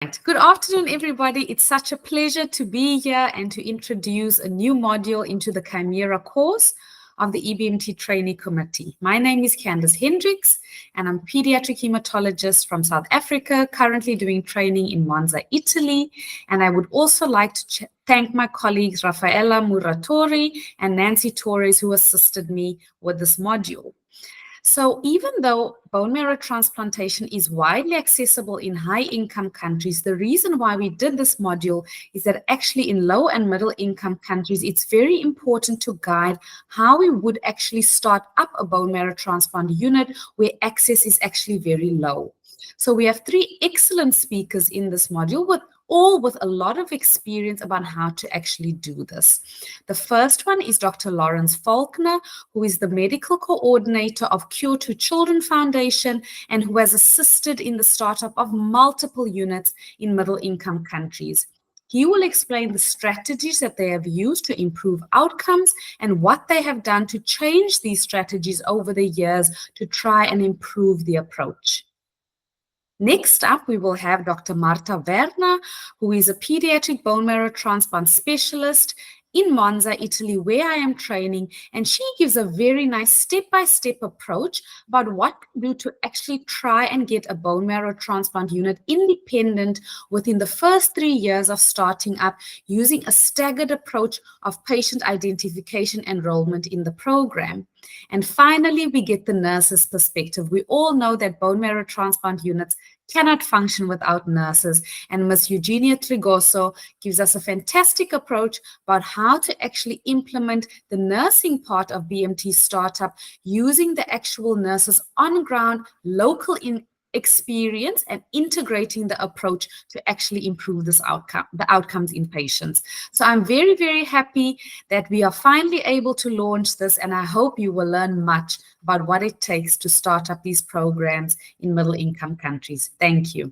Right. Good afternoon, everybody. It's such a pleasure to be here and to introduce a new module into the Chimera course of the EBMT Trainee Committee. My name is Candice Hendricks, and I'm a pediatric hematologist from South Africa, currently doing training in Monza, Italy. And I would also like to thank my colleagues Raffaella Muratori and Nancy Torres, who assisted me with this module. So even though bone marrow transplantation is widely accessible in high-income countries, the reason why we did this module is that actually in low and middle-income countries, it's very important to guide how we would actually start up a bone marrow transplant unit where access is actually very low. So we have three excellent speakers in this module with a lot of experience about how to actually do this. The first one is Dr. Lawrence Faulkner, who is the medical coordinator of Cure to Children Foundation and who has assisted in the startup of multiple units in middle-income countries. He will explain the strategies that they have used to improve outcomes and what they have done to change these strategies over the years to try and improve the approach. Next up, we will have Dr. Marta Werner, who is a pediatric bone marrow transplant specialist in Monza, Italy, where I am training, and she gives a very nice step-by-step approach about what to do to actually try and get a bone marrow transplant unit independent within the first 3 years of starting up using a staggered approach of patient identification enrollment in the program. And finally, we get the nurse's perspective. We all know that bone marrow transplant units cannot function without nurses. And Ms. Eugenia Trigoso gives us a fantastic approach about how to actually implement the nursing part of BMT startup using the actual nurses on ground, local experience and integrating the approach to actually improve the outcomes in patients. So I'm very, very happy that we are finally able to launch this, and I hope you will learn much about what it takes to start up these programs in middle-income countries. Thank you.